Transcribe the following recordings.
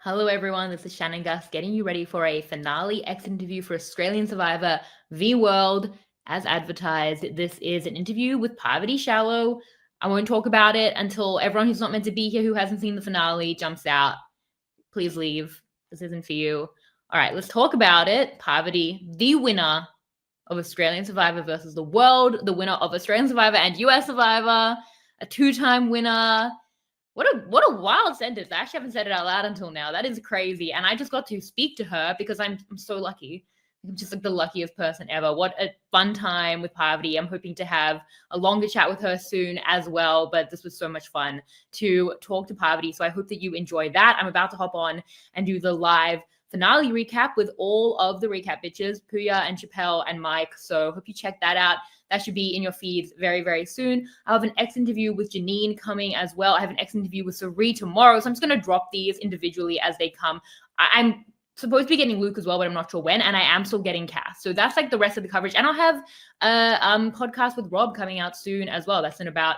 Hello, everyone. This is Shannon Guss getting you ready for a finale exit interview for Australian Survivor V World. As advertised, this is an interview with Parvati Shallow. I won't talk about it until everyone who's not meant to be here who hasn't seen the finale jumps out. Please leave. This isn't for you. All right, let's talk about it. Parvati, the winner of Australian Survivor versus the world, the winner of Australian Survivor and US Survivor, a two-time winner. What a wild sentence. I actually haven't said it out loud until now. That is crazy. And I just got to speak to her because I'm so lucky. I'm just like the luckiest person ever. What a fun time with Parvati. I'm hoping to have a longer chat with her soon as well. But this was so much fun to talk to Parvati. So I hope that you enjoy that. I'm about to hop on and do the live finale recap with all of the recap bitches, Puya and Chappelle and Mike. So hope you check that out. That should be in your feeds very, very soon. I have an X interview with Janine coming as well. I have an X interview with Cirie tomorrow. So I'm just going to drop these individually as they come. I'm supposed to be getting Luke as well, but I'm not sure when. And I am still getting Cass. So that's like the rest of the coverage. And I'll have a podcast with Rob coming out soon as well. That's in about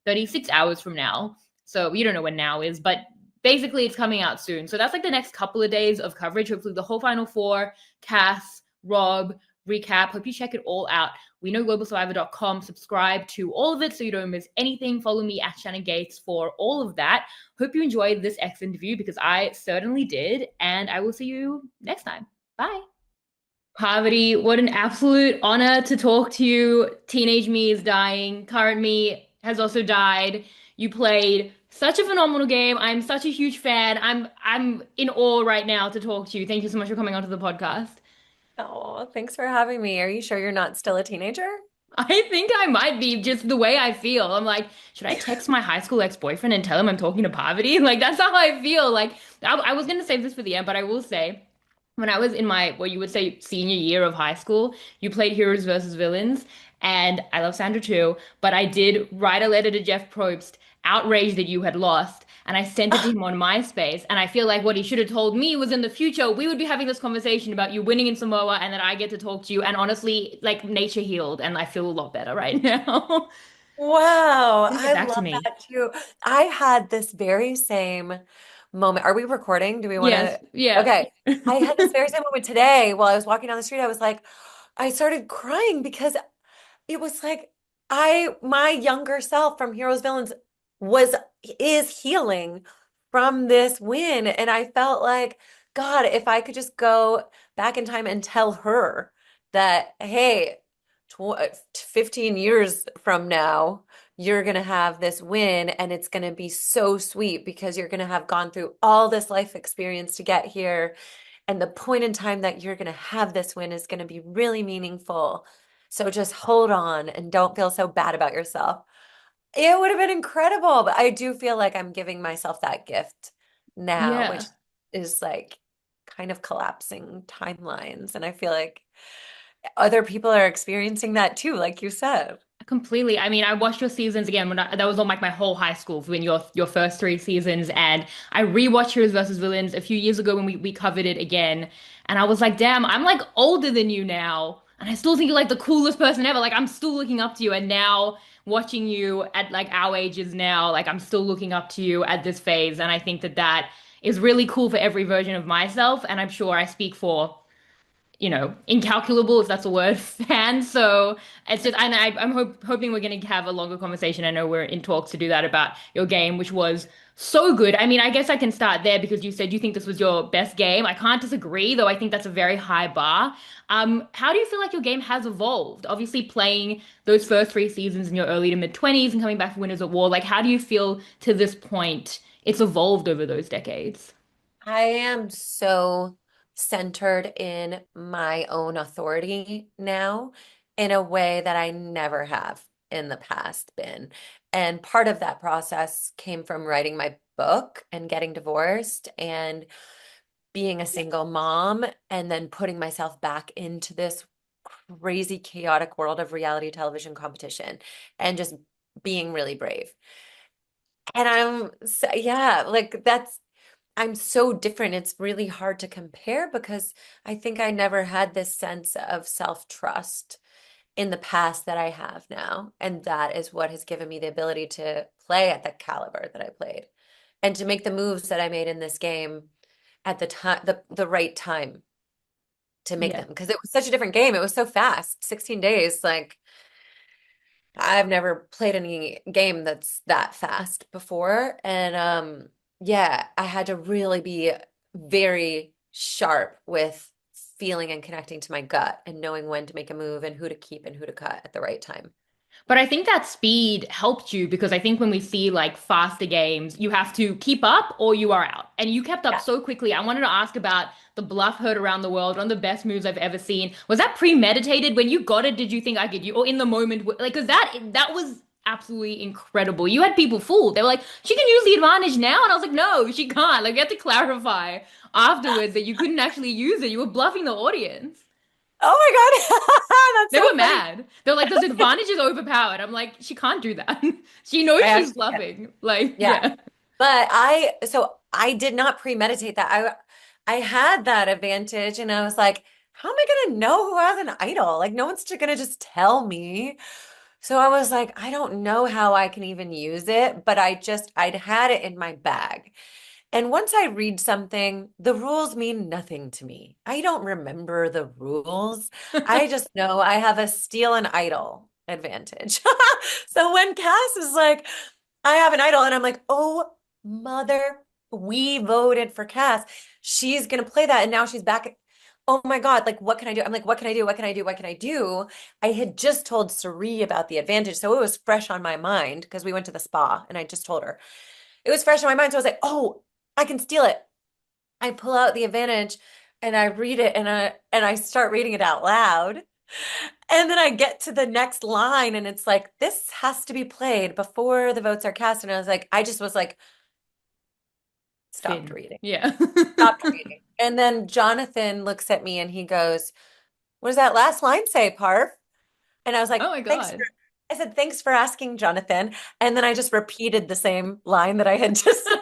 36 hours from now. So you don't know when now is, but basically it's coming out soon. So that's like the next couple of days of coverage. Hopefully the whole Final Four, Cass, Rob, recap. Hope you check it all out. WeKnowGlobalSurvivor.com. Subscribe to all of it so you don't miss anything. Follow me at Shannon Gates for all of that. Hope you enjoyed this X interview because I certainly did. And I will see you next time. Bye. Parvati, what an absolute honor to talk to you. Teenage me is dying. Current me has also died. You played such a phenomenal game. I'm such a huge fan. I'm in awe right now to talk to you. Thank you so much for coming onto the podcast. Oh, thanks for having me. Are you sure you're not still a teenager? I think I might be just the way I feel. I'm like, should I text my high school ex-boyfriend and tell him I'm talking to Parvati? Like, that's how I feel. Like, I was going to save this for the end, but I will say, when I was in my, what you would say, senior year of high school, you played Heroes versus Villains, and I love Sandra too, but I did write a letter to Jeff Probst, outraged that you had lost, and I sent it to him on MySpace. And I feel like what he should have told me was in the future, we would be having this conversation about you winning in Samoa and that I get to talk to you. And honestly, like nature healed, and I feel a lot better right now. Wow, Didn't get I back to love me. that too. I had this very same moment. Are we recording? Do we want Yes, to? yeah. Okay. I had this very same moment today while I was walking down the street. I was like, I started crying because it was like my younger self from Heroes Villains was is healing from this win. And I felt like, God, if I could just go back in time and tell her that, hey, tw 15 years from now, you're going to have this win and it's going to be so sweet because you're going to have gone through all this life experience to get here. And the point in time that you're going to have this win is going to be really meaningful. So just hold on and don't feel so bad about yourself. It would have been incredible, but I do feel like I'm giving myself that gift now, which Yeah. is like kind of collapsing timelines. And I feel like other people are experiencing that too, like you said. Completely. I mean, I watched your seasons again when that was on like my whole high school when your first three seasons, and I rewatched Heroes versus Villains a few years ago when we covered it again, and I was like, damn, I'm like older than you now, and I still think you're like the coolest person ever. Like I'm still looking up to you, and now watching you at like our ages now, like I'm still looking up to you at this phase, and I think that that is really cool for every version of myself, and I'm sure I speak for incalculable, if that's a word, fans. So it's just, and I'm hoping we're going to have a longer conversation. I know we're in talks to do that about your game, which was so good. I mean, I guess I can start there because you said you think this was your best game. I can't disagree, though I think that's a very high bar. How do you feel like your game has evolved? Obviously, playing those first three seasons in your early to mid 20s and coming back for Winners at War, like how do you feel to this point it's evolved over those decades? I am so centered in my own authority now in a way that I never have in the past been. And part of that process came from writing my book and getting divorced and being a single mom and then putting myself back into this crazy chaotic world of reality television competition and just being really brave. And yeah, like I'm so different. It's really hard to compare because I think I never had this sense of self-trust in the past that I have now. And that is what has given me the ability to play at the caliber that I played and to make the moves that I made in this game at the time, the right time to make Yeah. them because it was such a different game. It was so fast, 16 days. Like I've never played any game that's that fast before. And yeah, I had to really be very sharp with feeling and connecting to my gut and knowing when to make a move and who to keep and who to cut at the right time. But I think that speed helped you because I think when we see like faster games, you have to keep up or you are out. And you kept up Yeah. so quickly. I wanted to ask about the bluff heard around the world, one of the best moves I've ever seen. Was that premeditated? When you got it, did you think I could you or in the moment like because that was absolutely incredible. You had people fooled. They were like, she can use the advantage now. And I was like, no, she can't. Like you had to clarify afterwards that you couldn't actually use it. You were bluffing the audience. Oh my God. That's They so were funny. mad. They're like, this advantage is overpowered. I'm like, she can't do that. She knows I she's actually can. bluffing. Like, Yeah. yeah. But so I did not premeditate that. I had that advantage and I was like, how am I going to know who has an idol? Like, no one's going to just tell me. So I was like, I don't know how I can even use it, but I'd had it in my bag. And once I read something, the rules mean nothing to me. I don't remember the rules. I just know I have a steal an idol advantage. So when Cass is like, I have an idol, and I'm like, oh, mother, we voted for Cass. She's gonna play that, and now she's back. Oh my God, like, what can I do? I'm like, what can I do? What can I do? What can I do? I had just told Cirie about the advantage, so it was fresh on my mind because we went to the spa and I just told her. It was fresh on my mind. So I was like, oh, I can steal it. I pull out the advantage and I read it and I start reading it out loud. And then I get to the next line and it's like, this has to be played before the votes are cast. And I was like, I just was like, stopped Finn. reading, Yeah. stopped reading. And then Jonathan looks at me and he goes, what does that last line say, Parv? And I was Oh like, my God. I said, thanks for asking, Jonathan. And then I just repeated the same line that I had just said.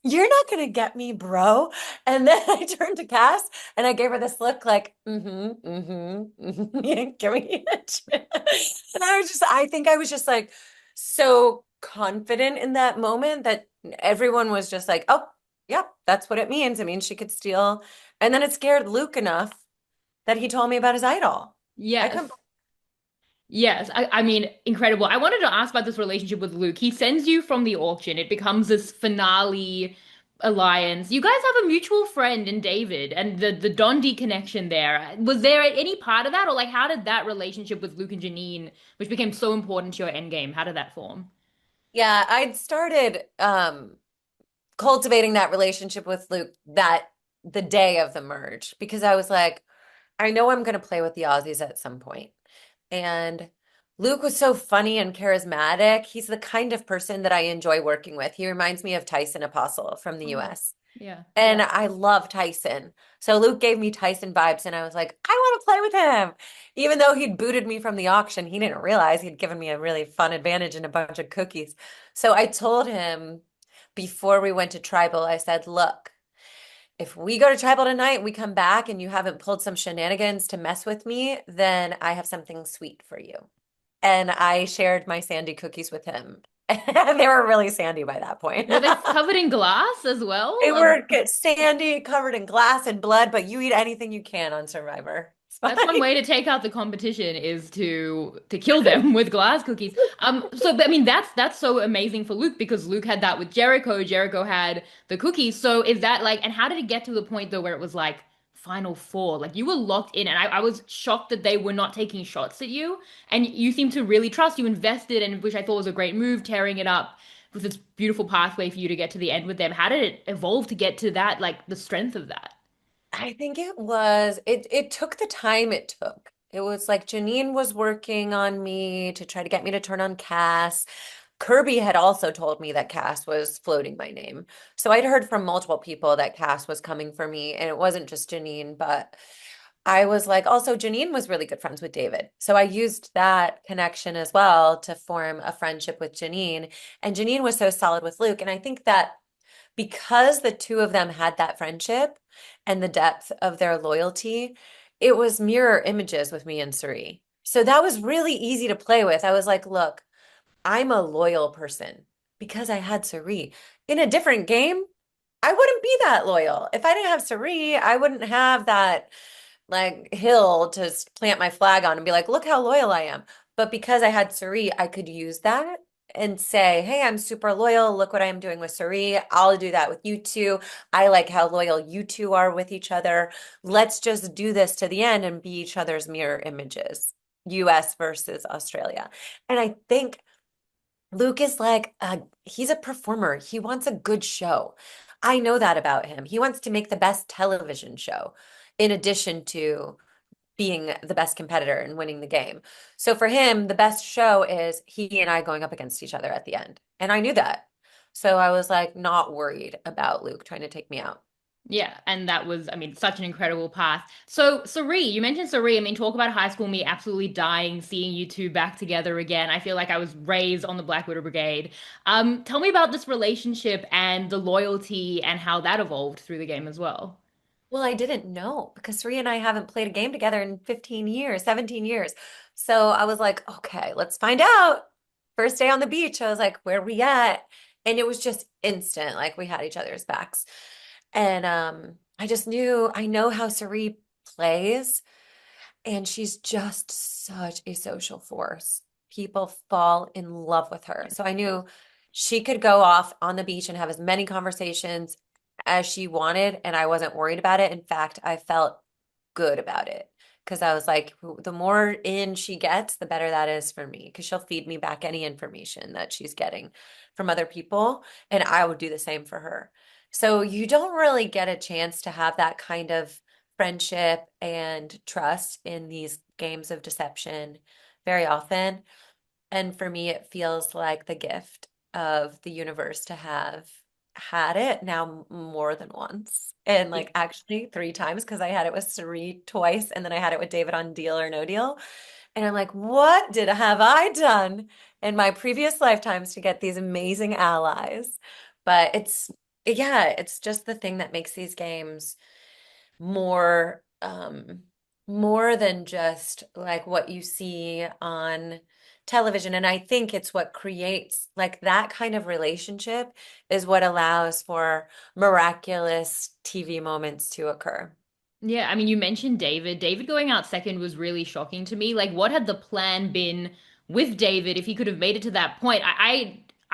You're not gonna get me, bro. And then I turned to Cass and I gave her this look like, yeah, give me it. And I think I was just like so confident in that moment that everyone was just like, oh, yep, that's what it means. It means she could steal. And then it scared Luke enough that he told me about his idol. I Yes. couldn't. Yes. I mean, incredible. I wanted to ask about this relationship with Luke. He sends you from the auction. It becomes this finale alliance. You guys have a mutual friend in David and the Dondi connection there. Was there any part of that, or like how did that relationship with Luke and Janine, which became so important to your endgame, how did that form? Yeah, I'd started cultivating that relationship with Luke that the day of the merge because I was like, I know I'm going to play with the Aussies at some point. And Luke was so funny and charismatic. He's the kind of person that I enjoy working with. He reminds me of Tyson Apostle from the Oh, US. yeah. And I love Tyson. So Luke gave me Tyson vibes, and I was like, I want to play with him. Even though he'd booted me from the auction, he didn't realize he'd given me a really fun advantage and a bunch of cookies. So I told him before we went to tribal, I said, look, if we go to tribal tonight, we come back and you haven't pulled some shenanigans to mess with me, then I have something sweet for you. And I shared my sandy cookies with him. And they were really sandy by that point. Were they covered in glass as well? They were sandy, covered in glass and blood, but you eat anything you can on Survivor. It's That's one fine. way to take out the competition is to kill them with glass cookies. So I mean that's so amazing for Luke because Luke had that with Jericho. Jericho had the cookies. So is that like, and how did it get to the point though where it was like final four? Like you were locked in, and I was shocked that they were not taking shots at you. And you seem to really trust. You invested, and which I thought was a great move, tearing it up with this beautiful pathway for you to get to the end with them. How did it evolve to get to that, like the strength of that? I think it took the time it took. It was like Janine was working on me to try to get me to turn on Cass. Kirby had also told me that Cass was floating my name. So I'd heard from multiple people that Cass was coming for me, and it wasn't just Janine, but I was like, also, Janine was really good friends with David. So I used that connection as well to form a friendship with Janine. And Janine was so solid with Luke. And I think that because the two of them had that friendship and the depth of their loyalty, it was mirror images with me and Suri. So that was really easy to play with. I was like, look, I'm a loyal person because I had Cirie. In a different game, I wouldn't be that loyal. If I didn't have Cirie, I wouldn't have that like hill to plant my flag on and be like, look how loyal I am. But because I had Cirie, I could use that and say, hey, I'm super loyal. Look what I'm doing with Cirie. I'll do that with you two. I like how loyal you two are with each other. Let's just do this to the end and be each other's mirror images, US versus Australia. And I think Luke is like, he's a performer. He wants a good show. I know that about him. He wants to make the best television show in addition to being the best competitor and winning the game. So for him, the best show is he and I going up against each other at the end. And I knew that. So I was like not worried about Luke trying to take me out. Yeah, and that was, I mean, such an incredible path. So, Cirie, you mentioned Cirie. I mean, talk about high school me absolutely dying seeing you two back together again. I feel like I was raised on the Black Widow Brigade. Tell me about this relationship and the loyalty and how that evolved through the game as well. Well, I didn't know because Sri and I haven't played a game together in 15 years, 17 years. So I was like, okay, let's find out. First day on the beach, I was like, where we at? And it was just instant. Like we had each other's backs. And I just knew, I know how Sri plays. And she's just such a social force. People fall in love with her. So I knew she could go off on the beach and have as many conversations as she wanted, and I wasn't worried about it. In fact, I felt good about it because I was like, the more in she gets, the better that is for me because she'll feed me back any information that she's getting from other people, and I would do the same for her. So you don't really get a chance to have that kind of friendship and trust in these games of deception very often. And for me, it feels like the gift of the universe to have had it now more than once. And Yeah. like actually three times because I had it with Cirie twice and then I had it with David on Deal or No Deal. And I'm like, what did have I done in my previous lifetimes to get these amazing allies? But yeah, it's just the thing that makes these games more more than just like what you see on television. And I think it's what creates like that kind of relationship is what allows for miraculous TV moments to occur. Yeah, I mean, you mentioned David. David going out second was really shocking to me. Like, what had the plan been with David if he could have made it to that point?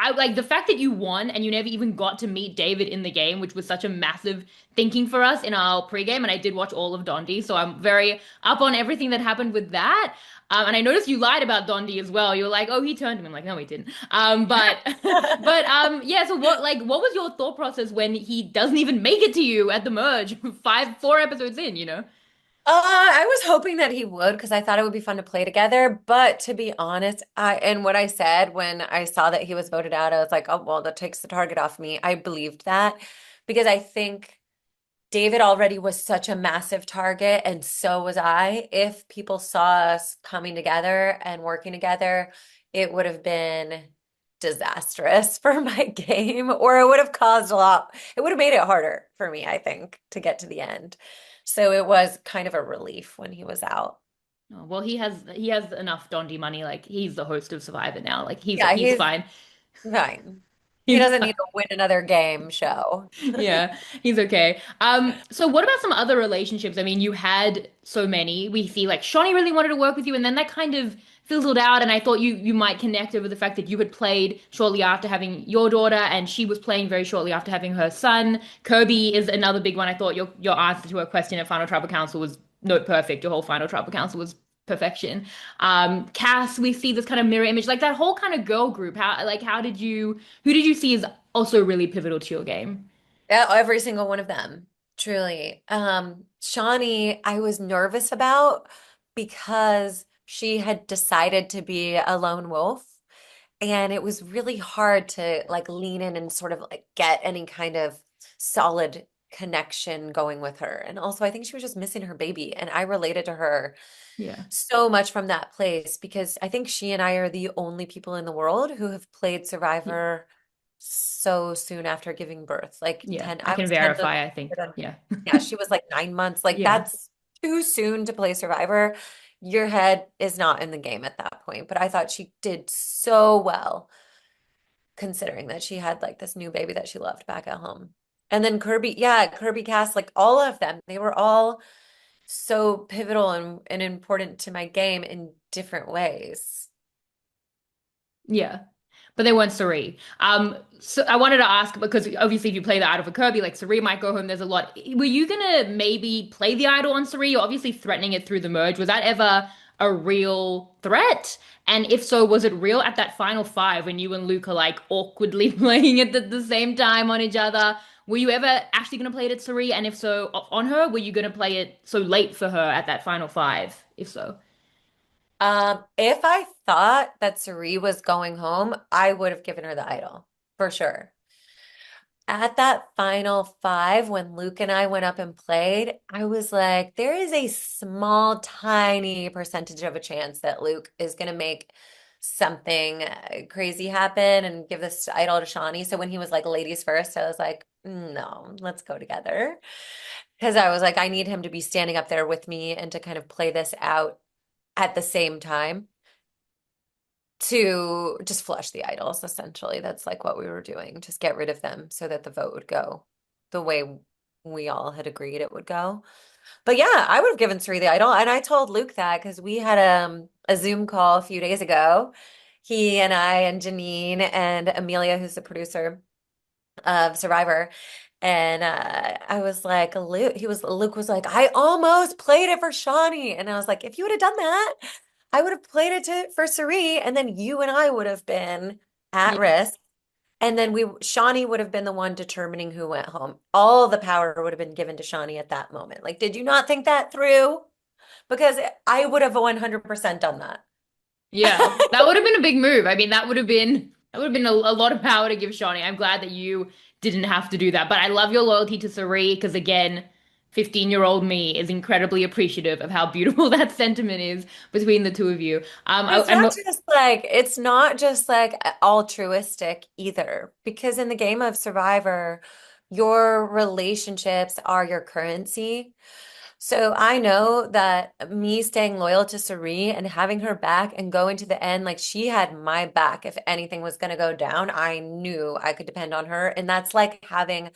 I like the fact that you won and you never even got to meet David in the game, which was such a massive thinking for us in our pregame. And I did watch all of Dondi, so I'm very up on everything that happened with that. And I noticed you lied about Dondi as well. You were like, "Oh, he turned him." I'm like, "No, he didn't." But yeah. So what was your thought process when he doesn't even make it to you at the merge, 4 episodes in? You know? I was hoping that he would because I thought it would be fun to play together. But to be honest, and what I said when I saw that he was voted out, I was like, oh, well, that takes the target off me. I believed that because I think David already was such a massive target, and so was I. If people saw us coming together and working together, it would have been disastrous for my game, or it would have caused a lot. It would have made it harder for me, I think, to get to the end. So it was kind of a relief when he was out. Oh, well, he has enough Dondi money. Like he's the host of Survivor now. Like he's Yeah, he's he's fine. fine. He He's doesn't fine. need to win another game show. Yeah, he's okay. So what about some other relationships? I mean, you had so many. We see like Shawnee really wanted to work with you, and then that kind of fizzled out. And I thought you might connect over the fact that you had played shortly after having your daughter, and she was playing very shortly after having her son. Kirby is another big one. I thought your answer to her question at Final Tribal Council was no perfect. Your whole Final Tribal Council was perfection. Cass, we see this kind of mirror image, like that whole kind of girl group. How did you who did you see as also really pivotal to your game? Yeah, every single one of them, truly. Shawnee, I was nervous about because she had decided to be a lone wolf, and it was really hard to like lean in and sort of like get any kind of solid connection going with her. And also, I think she was just missing her baby, and I related to her Yeah. so much from that place because I think she and I are the only people in the world who have played Yeah. Survivor so soon after giving birth. Like Yeah. 10, I I can was 10 months. verify, I think. Yeah. Yeah, she was like 9 months. Like Yeah. that's too soon to play Survivor. Your head is not in the game at that point. But I thought she did so well considering that she had like this new baby that she loved back at home. And then Kirby, yeah, Kirby cast, like all of them, they were all so pivotal and important to my game in different ways. Yeah. But they weren't Cirie. So I wanted to ask because obviously if you play the idol for Kirby, like Cirie might go home. There's a lot. Were you gonna maybe play the idol on Cirie? You're obviously threatening it through the merge. Was that ever a real threat? And if so, was it real at that final five when you and Luke are like awkwardly playing it at the same time on each other? Were you ever actually gonna play it at Cirie? And if so, on her, were you gonna play it so late for her at that final five? If so. If I thought that Cirie was going home, I would have given her the idol for sure. At that final five, when Luke and I went up and played, I was like, there is a small, tiny percentage of a chance that Luke is going to make something crazy happen and give this idol to Shawnee. So when he was like, ladies first, I was like, no, let's go together. Because I was like, I need him to be standing up there with me and to kind of play this out at the same time to just flush the idols, essentially. That's like what we were doing. Just get rid of them so that the vote would go the way we all had agreed it would go. But yeah, I would have given Sri the idol. And I told Luke that because we had a Zoom call a few days ago. He and I and Janine and Amelia, who's the producer of Survivor. And I was like, Luke was like, I almost played it for Shawnee. And I was like, if you would have done that, I would have played it for Cirie, and then you and I would have been at Yeah. risk. And then Shawnee would have been the one determining who went home. All the power would have been given to Shawnee at that moment. Like, did you not think that through? Because I would have 100% done that. Yeah, that would have been a big move. I mean, that would have been a lot of power to give Shawnee. I'm glad that you didn't have to do that. But I love your loyalty to Cirie because again, 15-year-old me is incredibly appreciative of how beautiful that sentiment is between the two of you. It's not just like altruistic either, because in the game of Survivor, your relationships are your currency. So I know that me staying loyal to Cirie and having her back and going to the end, like she had my back. If anything was going to go down, I knew I could depend on her. And that's like having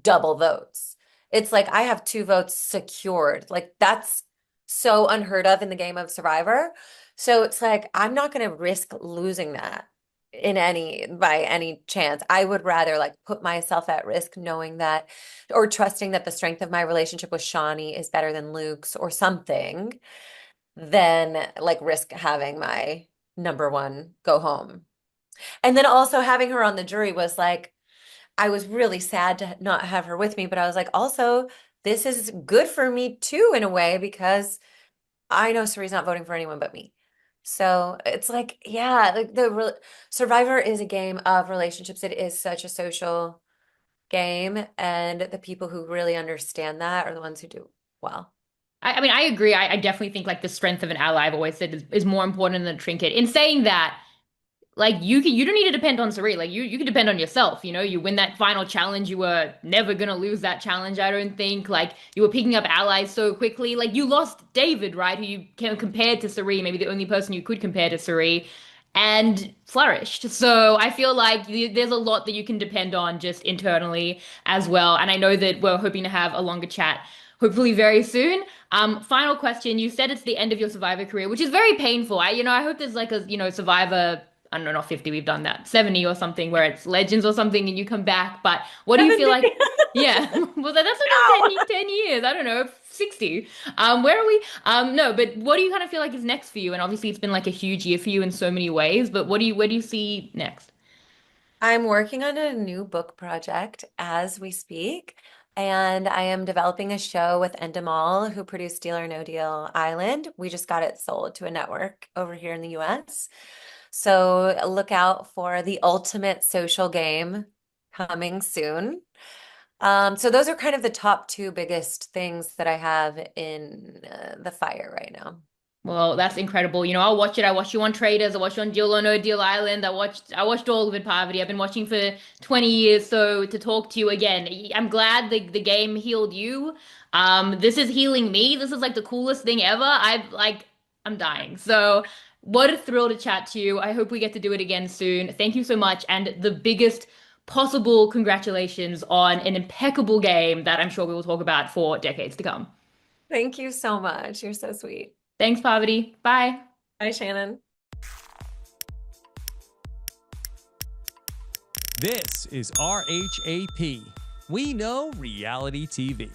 double votes. It's like I have two votes secured. Like that's so unheard of in the game of Survivor. So it's like I'm not going to risk losing that by any chance. I would rather like put myself at risk knowing that or trusting that the strength of my relationship with Shawnee is better than Luke's or something than like risk having my number one go home. And then also having her on the jury was like I was really sad to not have her with me, but I was like, also, this is good for me too, in a way, because I know Cerie's not voting for anyone but me. So it's like, yeah, like Survivor is a game of relationships. It is such a social game, and the people who really understand that are the ones who do well. I mean, I agree. I definitely think like the strength of an ally, I've always said, is more important than a trinket. In saying that, like you don't need to depend on Cirie. Like you can depend on yourself. You win that final challenge. You were never gonna lose that challenge, I don't think. Like you were picking up allies so quickly. Like you lost David, right? Who you can compared to Cirie, maybe the only person you could compare to Cirie, and flourished. So I feel like there's a lot that you can depend on just internally as well. And I know that we're hoping to have a longer chat. Hopefully very soon. Final question. You said it's the end of your Survivor career, which is very painful. I hope there's like a, Survivor, I don't know, not 50, we've done that, 70 or something, where it's Legends or something and you come back. But what do you feel 70. like? Yeah, well, that's Ow! another 10 years. I don't know, 60. Where are we? No, but what do you kind of feel like is next for you? And obviously, it's been like a huge year for you in so many ways. But where do you see next? I'm working on a new book project as we speak, and I am developing a show with Endemol, who produced Deal or No Deal Island. We just got it sold to a network over here in the US. So look out for the ultimate social game coming soon. So those are kind of the top two biggest things that I have in the fire right now. Well, that's incredible. I'll watch it. I watched you on Traders. I watched you on Deal or No Deal Island. I watched all of it, Parvati. I've been watching for 20 years. So to talk to you again, I'm glad the game healed you. This is healing me. This is like the coolest thing ever. I'm dying. So What a thrill to chat to you. I hope we get to do it again soon. Thank you so much. And the biggest possible congratulations on an impeccable game that I'm sure we will talk about for decades to come. Thank you so much. You're so sweet. Thanks, Parvati. Bye. Bye, Shannon. This is RHAP. We know reality TV.